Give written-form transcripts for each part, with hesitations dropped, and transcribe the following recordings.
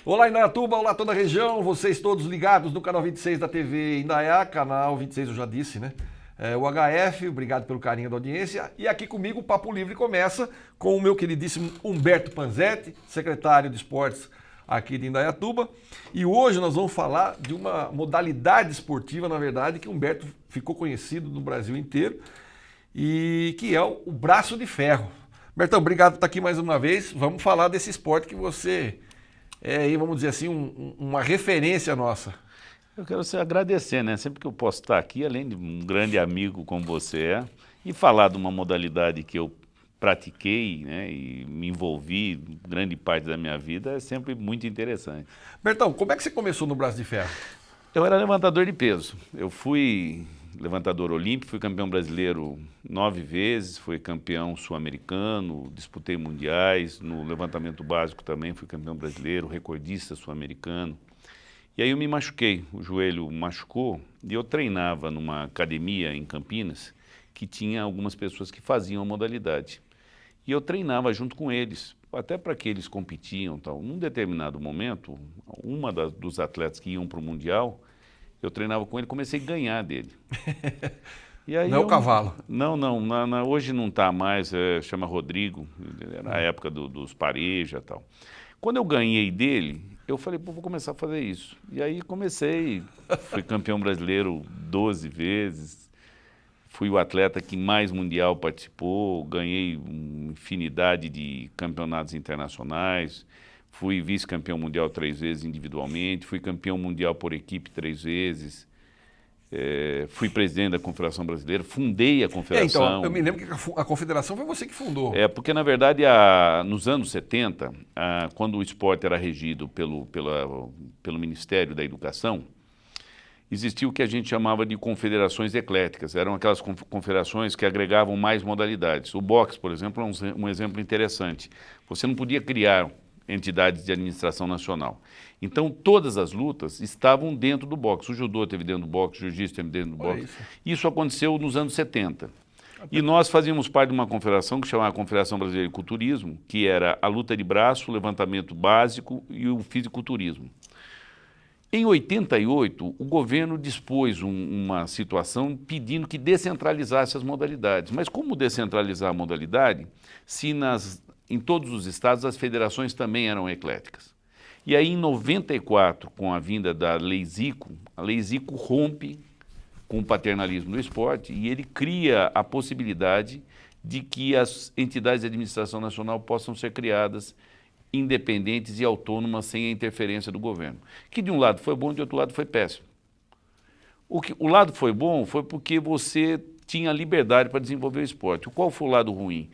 Olá, Indaiatuba, olá toda a região, vocês todos ligados no canal 26 da TV Indaiá, canal 26 eu já disse, né? O HF, obrigado pelo carinho da audiência. E aqui comigo o Papo Livre começa com o meu queridíssimo Humberto Panzetti, secretário de esportes aqui de Indaiatuba. E hoje nós vamos falar de uma modalidade esportiva, na verdade, que Humberto ficou conhecido no Brasil inteiro, e que é o braço de ferro. Bertão, obrigado por estar aqui mais uma vez. Vamos falar desse esporte que você aí, vamos dizer assim, uma referência nossa. Eu quero agradecer, né? Sempre que eu posso estar aqui, além de um grande amigo como você é, e falar de uma modalidade que eu pratiquei, né, e me envolvi grande parte da minha vida, é sempre muito interessante. Bertão, como é que você começou no braço de ferro? Eu era levantador de peso. Eu fui levantador olímpico, fui campeão brasileiro 9 vezes, fui campeão sul-americano, disputei mundiais, no levantamento básico também fui campeão brasileiro, recordista sul-americano. E aí eu me machuquei, o joelho machucou e eu treinava numa academia em Campinas que tinha algumas pessoas que faziam a modalidade. E eu treinava junto com eles, até para que eles competiam, tal. Num determinado momento, dos atletas que iam para o Mundial, eu treinava com ele, comecei a ganhar dele. E aí não é o cavalo? Não, hoje não está mais, chama Rodrigo, era a época dos pareja e tal. Quando eu ganhei dele, eu falei, pô, vou começar a fazer isso. E aí comecei, fui campeão brasileiro 12 vezes, fui o atleta que mais mundial participou, ganhei uma infinidade de campeonatos internacionais, fui vice-campeão mundial 3 vezes individualmente, fui campeão mundial por equipe 3 vezes, fui presidente da Confederação Brasileira, fundei a Confederação. Então, eu me lembro que a Confederação foi você que fundou. Porque na verdade, nos anos 70, quando o esporte era regido pelo Ministério da Educação, existia o que a gente chamava de confederações ecléticas. Eram aquelas confederações que agregavam mais modalidades. O boxe, por exemplo, é um exemplo interessante. Você não podia criar entidades de administração nacional. Então, todas as lutas estavam dentro do boxe. O judô teve dentro do boxe, o jiu-jitsu teve dentro do boxe. Isso aconteceu nos anos 70. E nós fazíamos parte de uma confederação que chamava Confederação Brasileira de Culturismo, que era a luta de braço, o levantamento básico e o fisiculturismo. Em 88, o governo dispôs uma situação pedindo que descentralizasse as modalidades. Mas como descentralizar a modalidade se em todos os estados as federações também eram ecléticas? E aí, em 94, com a vinda da Lei Zico, a Lei Zico rompe com o paternalismo do esporte e ele cria a possibilidade de que as entidades de administração nacional possam ser criadas independentes e autônomas sem a interferência do governo. Que de um lado foi bom, de outro lado foi péssimo. O lado foi bom foi porque você tinha liberdade para desenvolver o esporte. Qual foi o lado ruim?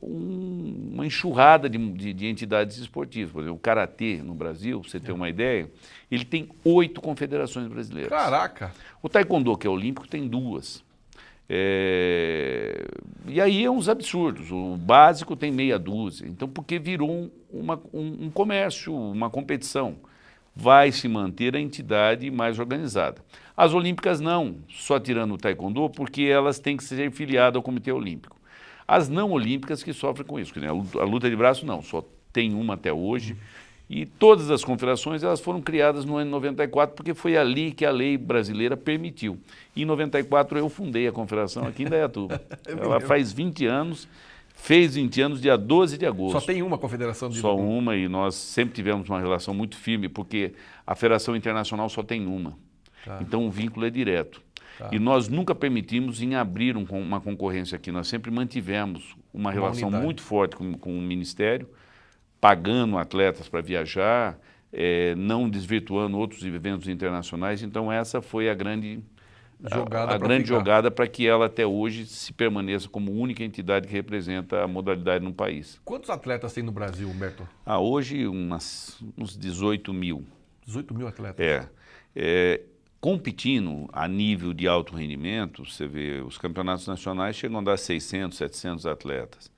Uma enxurrada de entidades esportivas. Por exemplo, o Karatê no Brasil, para você ter uma ideia, ele tem 8 confederações brasileiras. Caraca! O Taekwondo, que é olímpico, tem 2. E aí é uns absurdos. O básico tem meia dúzia. Então, porque virou um comércio, uma competição. Vai se manter a entidade mais organizada. As olímpicas não, só tirando o Taekwondo, porque elas têm que ser filiadas ao Comitê Olímpico. As não olímpicas que sofrem com isso. A luta de braço não, só tem uma até hoje. E todas as confederações elas foram criadas no ano de 94, porque foi ali que a lei brasileira permitiu. Em 94 eu fundei a confederação aqui em Indaiatuba. Ela faz 20 anos, fez 20 anos dia 12 de agosto. Só tem uma confederação? Só uma, e nós sempre tivemos uma relação muito firme, porque a Federação Internacional só tem uma. Tá. Então o vínculo é direto. Tá. E nós nunca permitimos em abrir uma concorrência aqui. Nós sempre mantivemos uma relação muito forte com o Ministério, pagando atletas para viajar, não desvirtuando outros eventos internacionais. Então essa foi a grande jogada para que ela até hoje se permaneça como única entidade que representa a modalidade no país. Quantos atletas tem no Brasil, Humberto? Hoje uns 18 mil. 18 mil atletas? Competindo a nível de alto rendimento, você vê, os campeonatos nacionais chegam a dar 600, 700 atletas.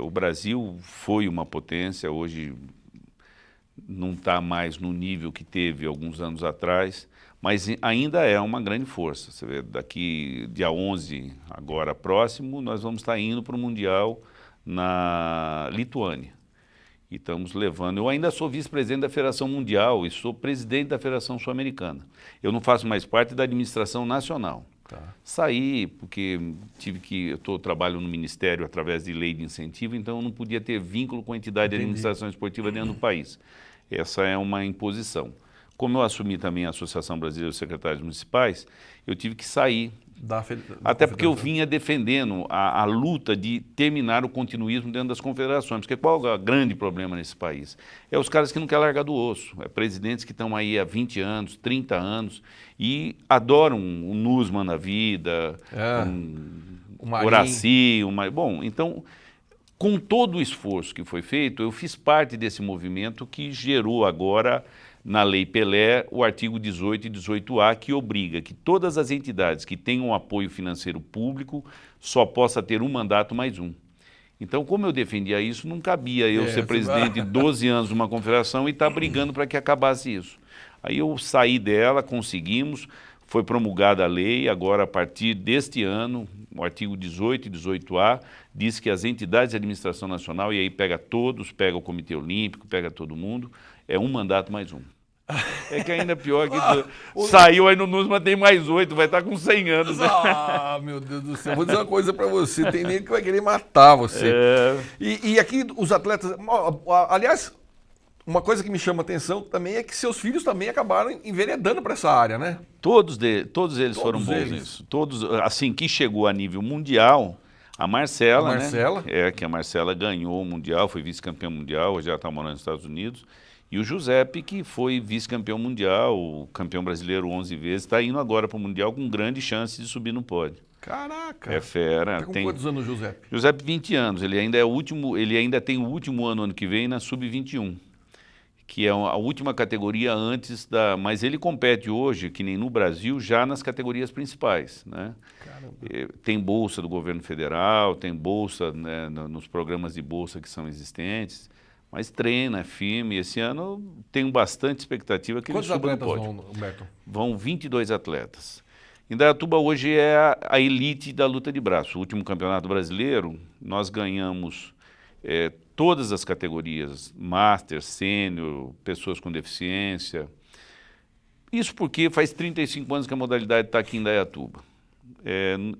O Brasil foi uma potência, hoje não está mais no nível que teve alguns anos atrás, mas ainda é uma grande força. Você vê, daqui dia 11, agora próximo, nós vamos estar indo para o Mundial na Lituânia. E estamos levando. Eu ainda sou vice-presidente da Federação Mundial e sou presidente da Federação Sul-Americana. Eu não faço mais parte da administração nacional. Tá. Saí porque eu trabalho no Ministério através de lei de incentivo, então eu não podia ter vínculo com a entidade de administração esportiva dentro do país. Essa é uma imposição. Como eu assumi também a Associação Brasileira de Secretários Municipais, eu tive que sair. Até porque eu vinha defendendo a luta de terminar o continuismo dentro das confederações. Porque qual é o grande problema nesse país? É os caras que não querem largar do osso. É presidentes que estão aí há 20 anos, 30 anos e adoram o Nussmann na vida, o Horaci, Bom, então, com todo o esforço que foi feito, eu fiz parte desse movimento que gerou agora, na Lei Pelé, o artigo 18 e 18A, que obriga que todas as entidades que tenham apoio financeiro público só possa ter um mandato mais um. Então, como eu defendia isso, não cabia eu ser presidente de 12 anos de uma confederação e estar brigando para que acabasse isso. Aí eu saí dela, conseguimos, foi promulgada a lei, agora a partir deste ano, o artigo 18 e 18A, diz que as entidades de administração nacional, e aí pega todos, pega o Comitê Olímpico, pega todo mundo, é um mandato mais um. É que ainda pior que saiu aí no Nussmann, tem mais 8, vai estar com 100 anos. Né? Ah, meu Deus do céu. Vou dizer uma coisa pra você, tem nem que vai querer matar você. E aqui os atletas... Aliás, uma coisa que me chama a atenção também é que seus filhos também acabaram enveredando para essa área, né? Todos eles foram bons nisso. Todos, assim, que chegou a nível mundial... A Marcela, né? Que a Marcela ganhou o Mundial, foi vice-campeã mundial, hoje já está morando nos Estados Unidos. E o Giuseppe, que foi vice-campeão mundial, campeão brasileiro 11 vezes, está indo agora para o Mundial com grande chance de subir no pódio. Caraca! É fera. Tá com quantos anos o Giuseppe? Giuseppe, 20 anos. Ele ainda tem o último ano que vem na Sub-21, que é a última categoria antes da... Mas ele compete hoje, que nem no Brasil, já nas categorias principais, né? Tem bolsa do governo federal, tem bolsa, né, nos programas de bolsa que são existentes, mas treina, é firme. Esse ano tenho bastante expectativa que ele suba no pódio. Quantos atletas vão, Humberto? Vão 22 atletas. Indaiatuba hoje é a elite da luta de braço. O último campeonato brasileiro, nós ganhamos todas as categorias, Master, Sênior, pessoas com deficiência. Isso porque faz 35 anos que a modalidade está aqui em Indaiatuba.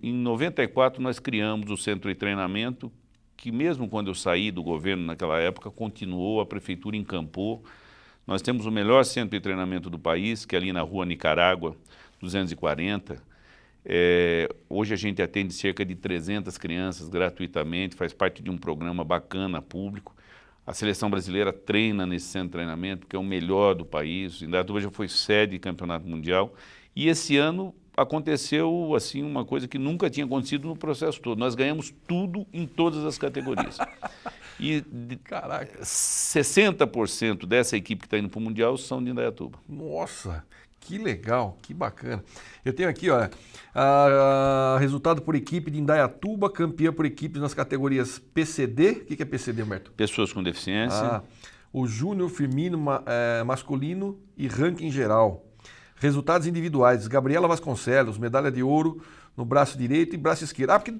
Em 94 nós criamos o centro de treinamento, que mesmo quando eu saí do governo naquela época, continuou, a prefeitura encampou. Nós temos o melhor centro de treinamento do país, que é ali na rua Nicarágua, 240. Hoje a gente atende cerca de 300 crianças gratuitamente, faz parte de um programa bacana público. A seleção brasileira treina nesse centro de treinamento, que é o melhor do país. Indaiatuba já foi sede de campeonato mundial. E esse ano aconteceu assim uma coisa que nunca tinha acontecido no processo todo. Nós ganhamos tudo em todas as categorias. E 60% dessa equipe que está indo para o Mundial são de Indaiatuba. Nossa, que legal, que bacana. Eu tenho aqui, olha, resultado por equipe de Indaiatuba, campeã por equipes nas categorias PCD. O que é PCD, Humberto? Pessoas com deficiência. O Júnior, Firmino, masculino e ranking geral. Resultados individuais, Gabriela Vasconcelos, medalha de ouro no braço direito e braço esquerdo. Porque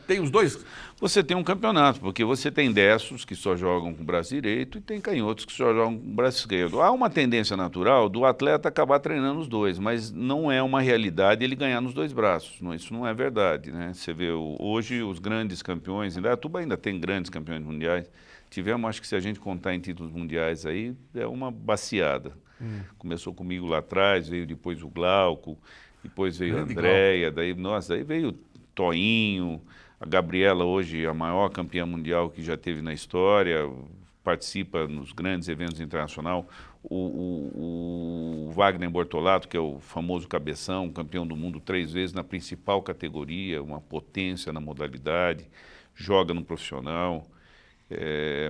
tem os dois? Você tem um campeonato, porque você tem destros que só jogam com o braço direito e tem canhotos que só jogam com o braço esquerdo. Há uma tendência natural do atleta acabar treinando os dois, mas não é uma realidade ele ganhar nos dois braços. Isso não é verdade, né? Você vê hoje os grandes campeões, Indaiatuba ainda tem grandes campeões mundiais. Tivemos, acho que se a gente contar em títulos mundiais aí, é uma baciada. Começou comigo lá atrás, veio depois o Glauco, depois veio a Andréia, daí veio Toinho, a Gabriela hoje a maior campeã mundial que já teve na história, participa nos grandes eventos internacionais. O Wagner Bortolato, que é o famoso cabeção, campeão do mundo 3 vezes na principal categoria, uma potência na modalidade, joga no profissional.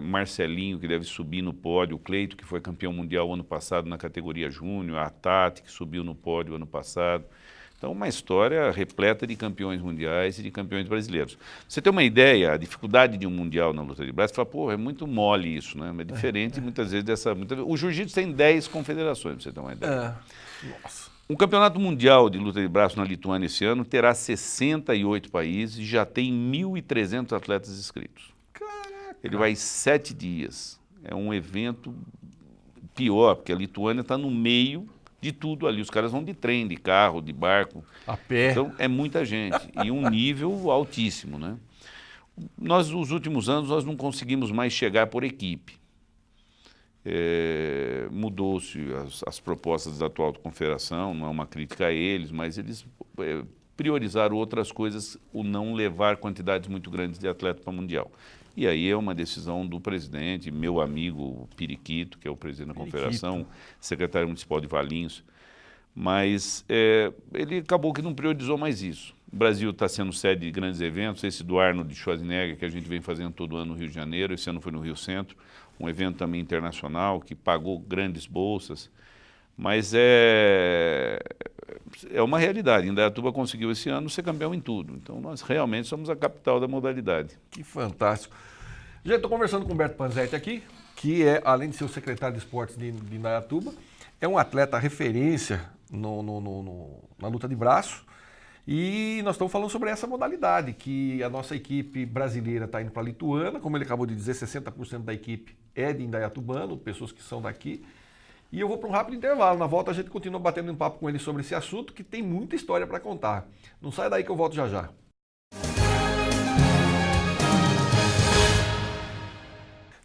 Marcelinho, que deve subir no pódio, o Cleito, que foi campeão mundial ano passado na categoria júnior, a Tati, que subiu no pódio ano passado. Então, uma história repleta de campeões mundiais e de campeões brasileiros. Você tem uma ideia, a dificuldade de um mundial na luta de braço, você fala, pô, é muito mole isso, né? É diferente muitas vezes dessa... O jiu-jitsu tem 10 confederações, pra você ter uma ideia. Nossa. Um campeonato mundial de luta de braço na Lituânia esse ano terá 68 países e já tem 1.300 atletas inscritos. Ele vai 7 dias. É um evento pior, porque a Lituânia está no meio de tudo ali. Os caras vão de trem, de carro, de barco. A pé. Então, é muita gente e um nível altíssimo, né? Nós, nos últimos anos, nós não conseguimos mais chegar por equipe. Mudou-se as propostas da atual confederação, não é uma crítica a eles, mas eles priorizaram outras coisas, o não levar quantidades muito grandes de atletas para o Mundial. E aí é uma decisão do presidente, meu amigo Periquito, que é o presidente da confederação, secretário municipal de Valinhos, mas ele acabou que não priorizou mais isso. O Brasil está sendo sede de grandes eventos, esse do Arnold Schwarzenegger, que a gente vem fazendo todo ano no Rio de Janeiro, esse ano foi no Rio Centro, um evento também internacional, que pagou grandes bolsas, mas é uma realidade. Indaiatuba conseguiu esse ano ser campeão em tudo, então nós realmente somos a capital da modalidade. Que fantástico. Já estou conversando com o Humberto Panzetti aqui, que é, além de ser o secretário de esportes de Indaiatuba, é um atleta referência na luta de braço. E nós estamos falando sobre essa modalidade, que a nossa equipe brasileira está indo para a Lituânia, como ele acabou de dizer, 60% da equipe é de indaiatubano, pessoas que são daqui. E eu vou para um rápido intervalo. Na volta a gente continua batendo um papo com ele sobre esse assunto, que tem muita história para contar. Não sai daí que eu volto já já.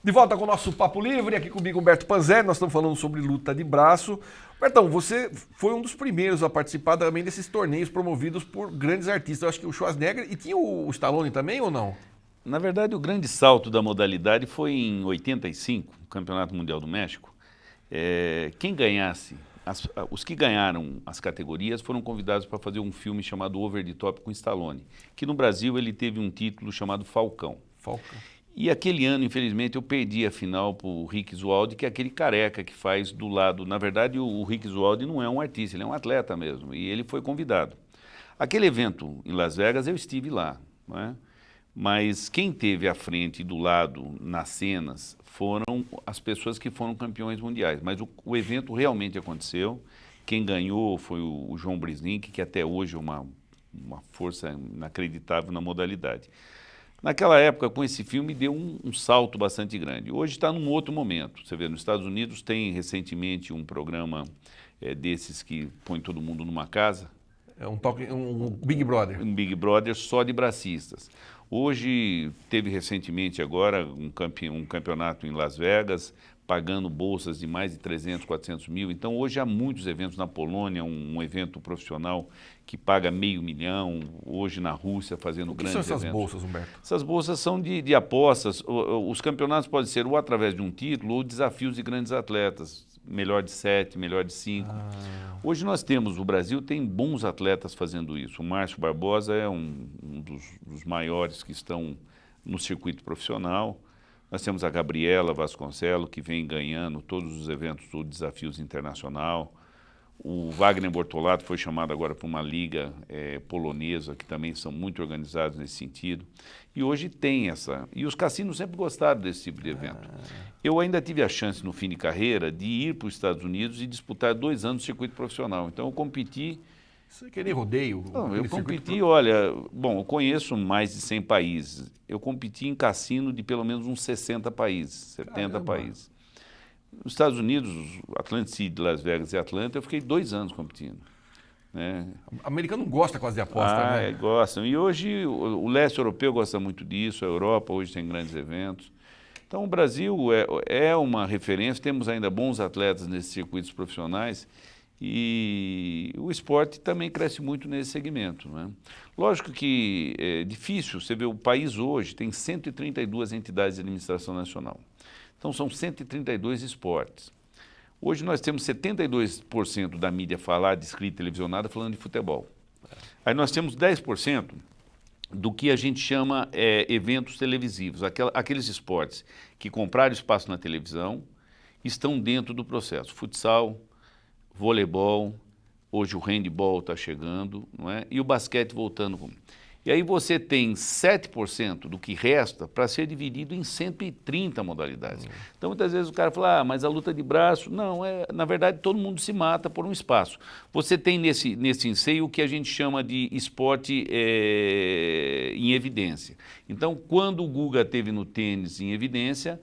De volta com o nosso Papo Livre, aqui comigo Humberto Panzetti, nós estamos falando sobre luta de braço. Humbertão, você foi um dos primeiros a participar também desses torneios promovidos por grandes artistas. Eu acho que o Schwarzenegger, e tinha o Stallone também ou não? Na verdade, o grande salto da modalidade foi em 85, o Campeonato Mundial do México. Quem ganhasse, os que ganharam as categorias foram convidados para fazer um filme chamado Over the Top com Stallone, que no Brasil ele teve um título chamado Falcão. Falcão. E aquele ano, infelizmente, eu perdi a final para o Rick Zualdi, que é aquele careca que faz do lado... Na verdade, o Rick Zualdi não é um artista, ele é um atleta mesmo, e ele foi convidado. Aquele evento em Las Vegas, eu estive lá, não é? Mas quem teve à frente e do lado, nas cenas, foram as pessoas que foram campeões mundiais. Mas o evento realmente aconteceu. Quem ganhou foi o João Brisnik, que até hoje é uma força inacreditável na modalidade. Naquela época, com esse filme, deu um salto bastante grande. Hoje está num outro momento. Você vê, nos Estados Unidos tem recentemente um programa desses que põe todo mundo numa casa. É um Big Brother. Um Big Brother só de bracistas. Hoje, teve recentemente agora um campeonato em Las Vegas, pagando bolsas de mais de 300, 400 mil. Então, hoje há muitos eventos na Polônia, um evento profissional que paga $500 mil, hoje na Rússia fazendo grandes eventos. O que são essas bolsas, Humberto? Essas bolsas são de apostas. Os campeonatos podem ser ou através de um título ou desafios de grandes atletas. Melhor de 7, melhor de 5. Hoje nós temos, o Brasil tem bons atletas fazendo isso. O Márcio Barbosa é um dos maiores que estão no circuito profissional. Nós temos a Gabriela Vasconcelos, que vem ganhando todos os eventos do Desafios Internacional. O Wagner Bortolato foi chamado agora para uma liga polonesa, que também são muito organizados nesse sentido. E hoje tem essa... E os cassinos sempre gostaram desse tipo de evento. Eu ainda tive a chance, no fim de carreira, de ir para os Estados Unidos e disputar 2 anos de circuito profissional. Então, eu competi... Isso é que nem rodeio? Não, eu competi, olha... Bom, eu conheço mais de 100 países. Eu competi em cassino de pelo menos uns 60 países, 70 países. Nos Estados Unidos, Atlantic City, Las Vegas e Atlanta, eu fiquei 2 anos competindo. Né? O americano gosta quase de aposta, né? Gostam. E hoje o leste europeu gosta muito disso, a Europa hoje tem grandes eventos. Então o Brasil é uma referência, temos ainda bons atletas nesses circuitos profissionais e o esporte também cresce muito nesse segmento. Né? Lógico que é difícil, você vê o país hoje tem 132 entidades de administração nacional. Então, são 132 esportes. Hoje nós temos 72% da mídia falada, escrita e televisionada falando de futebol. Aí nós temos 10% do que a gente chama eventos televisivos, aqueles esportes que compraram espaço na televisão, estão dentro do processo. Futsal, voleibol, hoje o handball está chegando, não é? E o basquete voltando. E aí você tem 7% do que resta para ser dividido em 130 modalidades. Então, muitas vezes o cara fala, mas a luta de braço... Não, na verdade, todo mundo se mata por um espaço. Você tem nesse enseio o que a gente chama de esporte em evidência. Então, quando o Guga teve no tênis em evidência,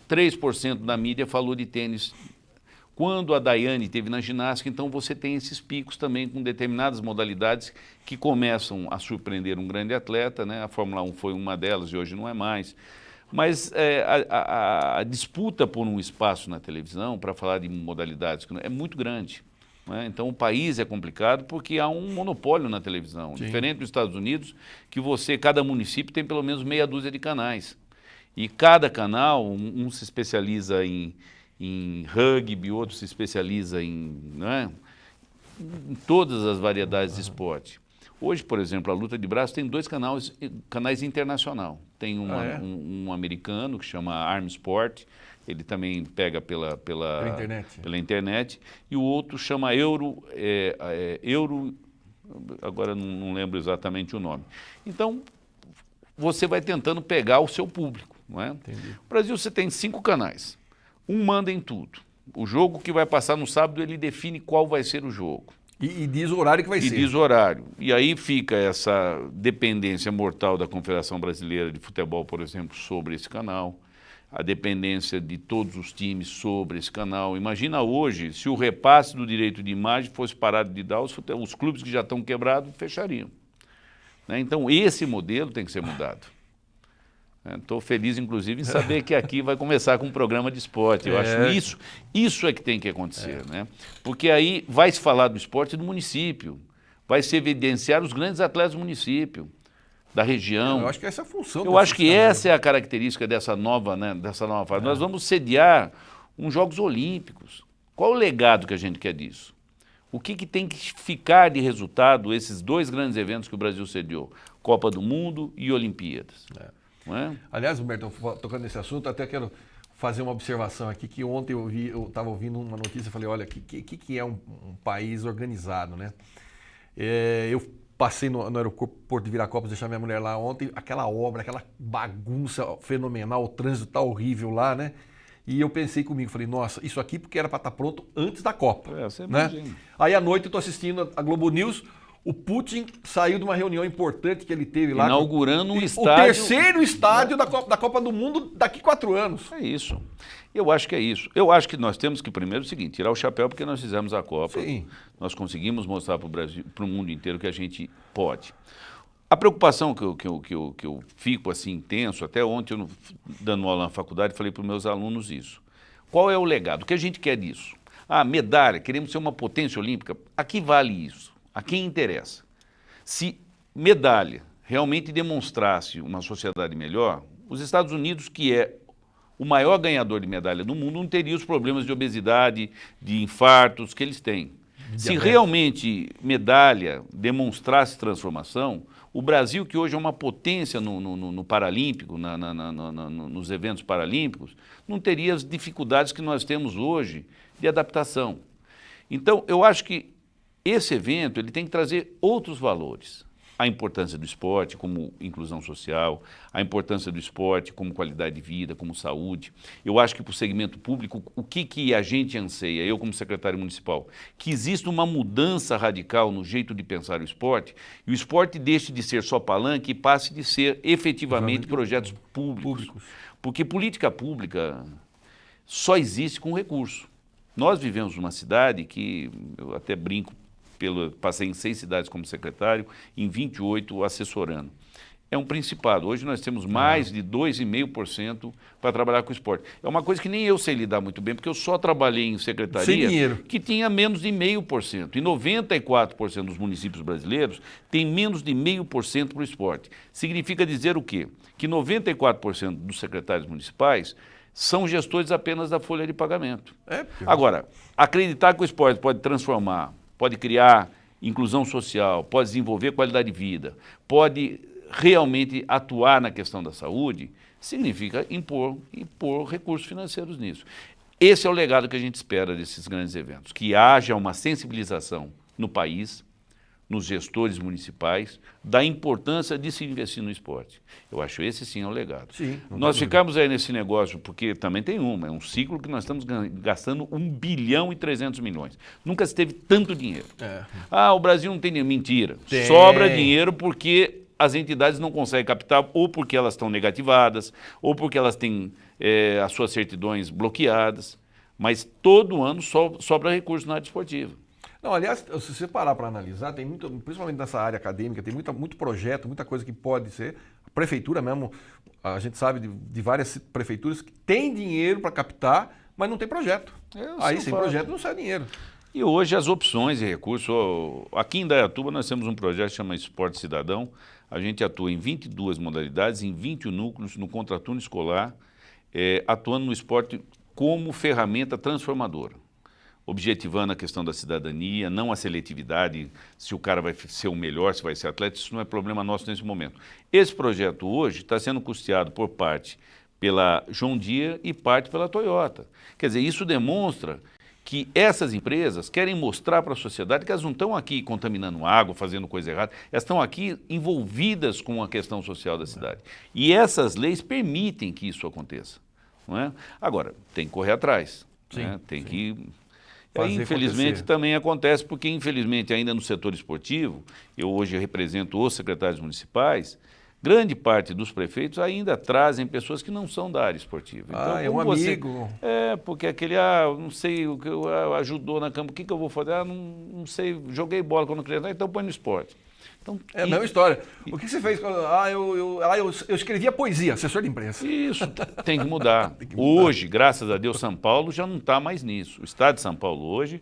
3% da mídia falou de tênis. Quando a Daiane esteve na ginástica, então você tem esses picos também com determinadas modalidades que começam a surpreender um grande atleta, né? A Fórmula 1 foi uma delas e hoje não é mais. Mas a disputa por um espaço na televisão para falar de modalidades é muito grande. Né? Então o país é complicado porque há um monopólio na televisão. Sim. Diferente dos Estados Unidos, que cada município tem pelo menos meia dúzia de canais. E cada canal, um se especializa em rugby, outro se especializa em todas as variedades de esporte. Hoje, por exemplo, a luta de braço tem 2 canais internacional. Tem um americano que chama Arm Sport, ele também pega pela internet, e o outro chama Euro, agora não lembro exatamente o nome. Então, você vai tentando pegar o seu público. Não é? Entendi. No Brasil você tem 5 canais, um manda em tudo. O jogo que vai passar no sábado, ele define qual vai ser o jogo. E diz o horário que vai ser. E diz o horário. E aí fica essa dependência mortal da Confederação Brasileira de Futebol, por exemplo, sobre esse canal, a dependência de todos os times sobre esse canal. Imagina hoje, se o repasse do direito de imagem fosse parado de dar, os clubes que já estão quebrados fechariam. Né? Então esse modelo tem que ser mudado. Estou feliz, inclusive, em saber que aqui vai começar com um programa de esporte. Eu acho isso é que tem que acontecer, né? Porque aí vai se falar do esporte do município, vai se evidenciar os grandes atletas do município, da região. Eu acho que essa é a função. Eu acho que essa é a característica dessa nova fase. Nós vamos sediar uns Jogos Olímpicos. Qual o legado que a gente quer disso? O que tem que ficar de resultado esses 2 grandes eventos que o Brasil sediou? Copa do Mundo e Olimpíadas. Não é? Aliás, Humberto, tocando nesse assunto, até quero fazer uma observação aqui, que ontem eu estava ouvindo uma notícia e falei, olha, o que é um país organizado, né? Eu passei no aeroporto de Viracopos, deixar minha mulher lá ontem, aquela obra, aquela bagunça fenomenal, o trânsito tá horrível lá, né? E eu pensei comigo, falei, nossa, isso aqui porque era para estar pronto antes da Copa. Você né? Imagina. Aí à noite eu estou assistindo a Globo News. O Putin saiu de uma reunião importante que ele teve lá. Inaugurando um estádio. O terceiro estádio da Copa do Mundo daqui 4 anos. É isso. Eu acho que é isso. Eu acho que nós temos que, primeiro, o seguinte, tirar o chapéu porque nós fizemos a Copa. Sim. Nós conseguimos mostrar para o Brasil, para o mundo inteiro que a gente pode. A preocupação que eu fico assim intenso, até ontem, eu, dando aula na faculdade, falei para os meus alunos isso. Qual é o legado? O que a gente quer disso? Medalha, queremos ser uma potência olímpica. Aqui vale isso. A quem interessa. Se medalha realmente demonstrasse uma sociedade melhor, os Estados Unidos, que é o maior ganhador de medalha do mundo, não teria os problemas de obesidade, de infartos que eles têm. Se realmente medalha demonstrasse transformação, o Brasil, que hoje é uma potência no Paralímpico, nos eventos paralímpicos, não teria as dificuldades que nós temos hoje de adaptação. Então, eu acho que esse evento ele tem que trazer outros valores. A importância do esporte como inclusão social, a importância do esporte como qualidade de vida, como saúde. Eu acho que para o segmento público, o que a gente anseia, eu como secretário municipal, que exista uma mudança radical no jeito de pensar o esporte, e o esporte deixe de ser só palanque e passe de ser efetivamente projetos públicos. Porque política pública só existe com recurso. Nós vivemos numa cidade que, eu até brinco, passei em 6 cidades como secretário, em 28 assessorando. É um principado. Hoje nós temos mais de 2,5% para trabalhar com esporte. É uma coisa que nem eu sei lidar muito bem, porque eu só trabalhei em secretaria que tinha menos de 0,5%. E 94% dos municípios brasileiros têm menos de 0,5% para o esporte. Significa dizer o quê? Que 94% dos secretários municipais são gestores apenas da folha de pagamento. Agora, acreditar que o esporte pode transformar, pode criar inclusão social, pode desenvolver qualidade de vida, pode realmente atuar na questão da saúde, significa impor recursos financeiros nisso. Esse é o legado que a gente espera desses grandes eventos, que haja uma sensibilização no país, nos gestores municipais, da importância de se investir no esporte. Eu acho esse sim é o legado. Sim, nós ficamos aí nesse negócio, porque também tem é um ciclo que nós estamos gastando 1 bilhão e 300 milhões. Nunca se teve tanto dinheiro. O Brasil não tem dinheiro. Mentira. Sobra dinheiro porque as entidades não conseguem captar, ou porque elas estão negativadas, ou porque elas têm as suas certidões bloqueadas, mas todo ano sobra recurso na área esportiva. Não, aliás, se você parar para analisar, tem muito, principalmente nessa área acadêmica, tem muito projeto, muita coisa que pode ser. A prefeitura mesmo, a gente sabe de várias prefeituras que tem dinheiro para captar, mas não tem projeto. Aí sem projeto não sai dinheiro. E hoje as opções e recursos, aqui em Indaiatuba nós temos um projeto que chama Esporte Cidadão, a gente atua em 22 modalidades, em 20 núcleos, no contraturno escolar, atuando no esporte como ferramenta transformadora, objetivando a questão da cidadania, não a seletividade, se o cara vai ser o melhor, se vai ser atleta, isso não é problema nosso nesse momento. Esse projeto hoje está sendo custeado por parte pela John Deere e parte pela Toyota. Quer dizer, isso demonstra que essas empresas querem mostrar para a sociedade que elas não estão aqui contaminando água, fazendo coisa errada, elas estão aqui envolvidas com a questão social da cidade. E essas leis permitem que isso aconteça. Não é? Agora, tem que correr atrás, sim, né? Tem sim. que... acontecer. Infelizmente também acontece, porque infelizmente ainda no setor esportivo, eu hoje represento os secretários municipais, grande parte dos prefeitos ainda trazem pessoas que não são da área esportiva. Então, é um amigo. Porque aquele, não sei o que ajudou na campo, o que eu vou fazer? Não sei, joguei bola quando criança, então põe no esporte. Então, É a mesma história. O que você fez? Eu escrevia poesia, assessor de imprensa. Isso, tem que mudar. Hoje, graças a Deus, São Paulo já não está mais nisso. O Estado de São Paulo hoje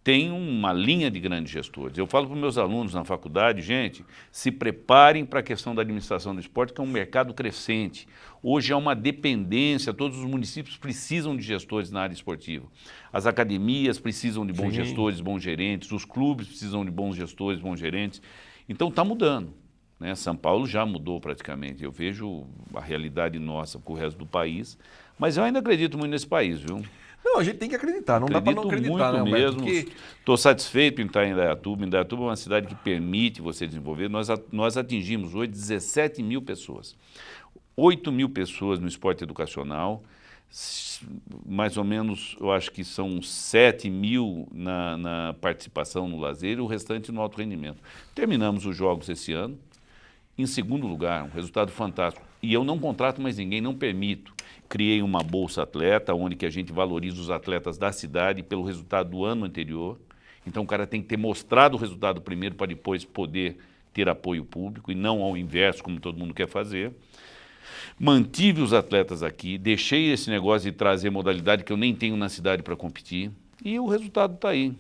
tem uma linha de grandes gestores. Eu falo para os meus alunos na faculdade, gente, se preparem para a questão da administração do esporte, que é um mercado crescente. Hoje é uma dependência, todos os municípios precisam de gestores na área esportiva. As academias precisam de bons gestores, bons gerentes, os clubes precisam de bons gestores, bons gerentes. Então está mudando, né? São Paulo já mudou praticamente. Eu vejo a realidade nossa com o resto do país, mas eu ainda acredito muito nesse país, viu? Não, a gente tem que acreditar, não dá para não acreditar, muito né, mesmo. Porque... Estou satisfeito em estar em Indaiatuba. Indaiatuba é uma cidade que permite você desenvolver. Nós atingimos hoje 17 mil pessoas. 8 mil pessoas no esporte educacional, mais ou menos, eu acho que são 7 mil na participação no lazer e o restante no alto rendimento. Terminamos os jogos esse ano, em segundo lugar, um resultado fantástico. E eu não contrato mais ninguém, não permito. Criei uma Bolsa Atleta, onde que a gente valoriza os atletas da cidade pelo resultado do ano anterior. Então o cara tem que ter mostrado o resultado primeiro para depois poder ter apoio público e não ao inverso, como todo mundo quer fazer. Mantive os atletas aqui, deixei esse negócio de trazer modalidade que eu nem tenho na cidade para competir e o resultado está aí.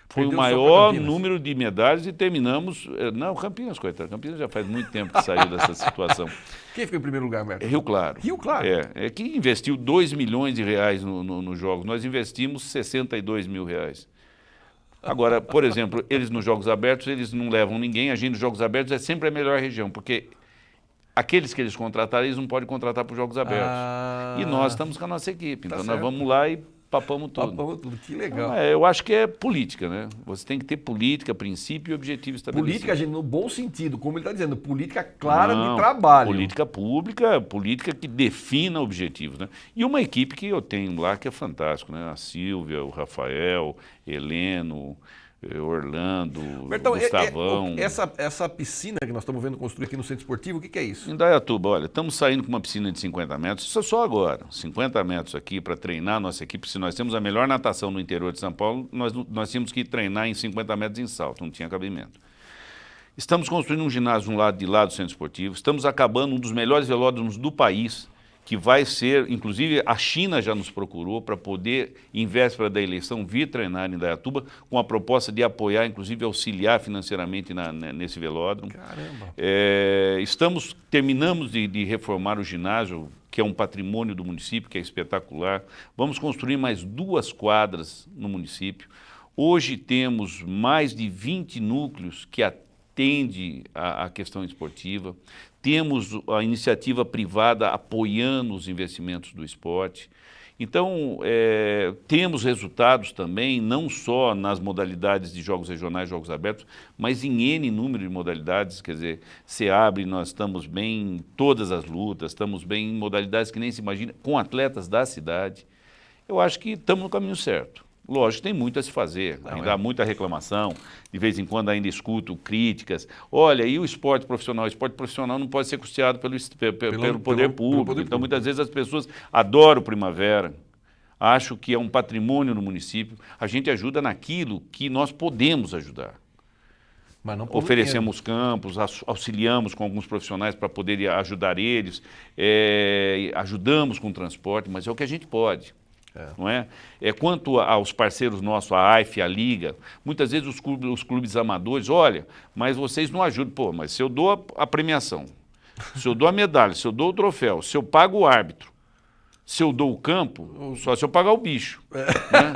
Foi Perdeu o maior número de medalhas e terminamos... Não, Campinas, coitado. Campinas já faz muito tempo que saiu dessa situação. Quem ficou em primeiro lugar, Humberto? Rio Claro. Rio Claro? É que investiu 2 milhões de reais nos jogos. Nós investimos 62 mil reais. Agora, por exemplo, eles nos Jogos Abertos, eles não levam ninguém. A gente nos Jogos Abertos é sempre a melhor região, porque... aqueles que eles contrataram, eles não podem contratar para os Jogos Abertos. E nós estamos com a nossa equipe. Então nós vamos lá e papamos tudo. Papamos tudo, que legal. Então, eu acho que é política, né? Você tem que ter política, princípio e objetivo estabelecido. Política, gente, no bom sentido, como ele está dizendo, política clara de trabalho. Política pública, política que defina objetivos, né? E uma equipe que eu tenho lá que é fantástico, né? A Silvia, o Rafael, Heleno, Orlando, Bertão, Gustavão. Essa piscina que nós estamos vendo construir aqui no Centro Esportivo, o que é isso? Em Indaiatuba, olha, estamos saindo com uma piscina de 50 metros, isso é só agora, 50 metros aqui para treinar a nossa equipe. Se nós temos a melhor natação no interior de São Paulo, nós tínhamos que treinar em 50 metros em salto, não tinha cabimento. Estamos construindo um ginásio de um lado de lá do Centro Esportivo, estamos acabando um dos melhores velódromos do país, que vai ser, inclusive a China já nos procurou para poder, em véspera da eleição, vir treinar em Indaiatuba, com a proposta de apoiar, inclusive auxiliar financeiramente nesse velódromo. Caramba! Terminamos de reformar o ginásio, que é um patrimônio do município, que é espetacular. Vamos construir mais 2 quadras no município. Hoje temos mais de 20 núcleos que atendem à questão esportiva. Temos a iniciativa privada apoiando os investimentos do esporte. Então, temos resultados também, não só nas modalidades de jogos regionais, jogos abertos, mas em N número de modalidades. Quer dizer, SEABRE, nós estamos bem em todas as lutas, estamos bem em modalidades que nem se imagina, com atletas da cidade. Eu acho que estamos no caminho certo. Lógico, tem muito a se fazer, ainda há muita reclamação, de vez em quando ainda escuto críticas. Olha, e o esporte profissional? O esporte profissional não pode ser custeado pelo poder público. Então, muitas vezes as pessoas adoram o Primavera, acham que é um patrimônio no município. A gente ajuda naquilo que nós podemos ajudar. Mas não oferecemos campos, auxiliamos com alguns profissionais para poder ajudar eles, ajudamos com o transporte, mas é o que a gente pode. Não é? Quanto aos parceiros nossos, a AIF, a Liga, muitas vezes os clubes amadores, olha, mas vocês não ajudam. Pô, mas se eu dou a premiação, se eu dou a medalha, se eu dou o troféu, se eu pago o árbitro, se eu dou o campo, só se eu pagar o bicho. Né?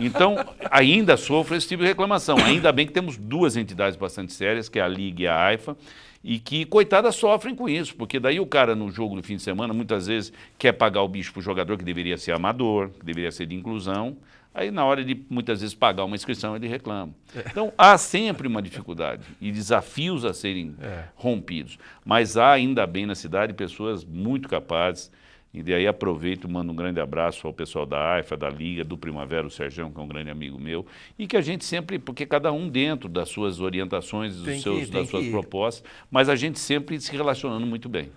Então, ainda sofro esse tipo de reclamação. Ainda bem que temos duas entidades bastante sérias, que é a Liga e a AIFA, e que, coitadas, sofrem com isso, porque daí o cara no jogo do fim de semana, muitas vezes, quer pagar o bicho para o jogador que deveria ser amador, que deveria ser de inclusão, aí na hora de, muitas vezes, pagar uma inscrição, ele reclama. Então, há sempre uma dificuldade e desafios a serem rompidos, mas há, ainda bem, na cidade, pessoas muito capazes. E daí aproveito e mando um grande abraço ao pessoal da AIFA, da Liga, do Primavera, o Sergião, que é um grande amigo meu, e que a gente sempre, porque cada um dentro das suas orientações, das suas propostas, mas a gente sempre se relacionando muito bem.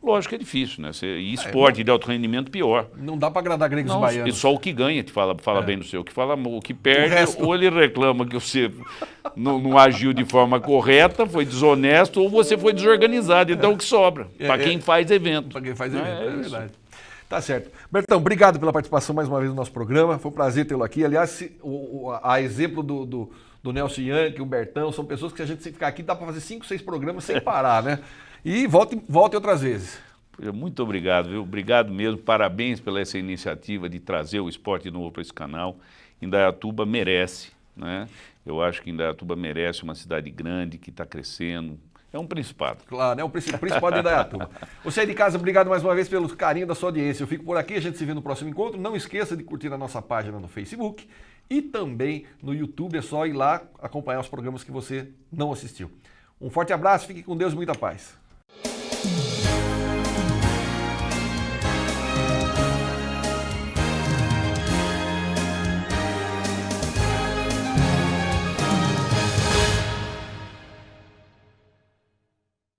Lógico que é difícil, né? E esporte de alto rendimento, pior. Não dá para agradar gregos e baianos. E só o que ganha te fala bem do seu. O que perde, ou ele reclama que você não agiu de forma correta, foi desonesto, ou você foi desorganizado. Então, o que sobra? Para quem faz evento. Para quem faz evento, é verdade. Tá certo. Bertão, obrigado pela participação mais uma vez no nosso programa. Foi um prazer tê-lo aqui. Aliás, a exemplo do Nelson Yankee, o Bertão, são pessoas que a gente, se ficar aqui, dá para fazer 5, 6 programas sem parar, né? E volte outras vezes. Muito obrigado, viu? Obrigado mesmo. Parabéns pela essa iniciativa de trazer o esporte novo para esse canal. Indaiatuba merece, né? Eu acho que Indaiatuba merece uma cidade grande que está crescendo. É um principado. Claro, é o principado de Indaiatuba. Você aí de casa, obrigado mais uma vez pelo carinho da sua audiência. Eu fico por aqui, a gente se vê no próximo encontro. Não esqueça de curtir a nossa página no Facebook e também no YouTube. É só ir lá acompanhar os programas que você não assistiu. Um forte abraço, fique com Deus e muita paz.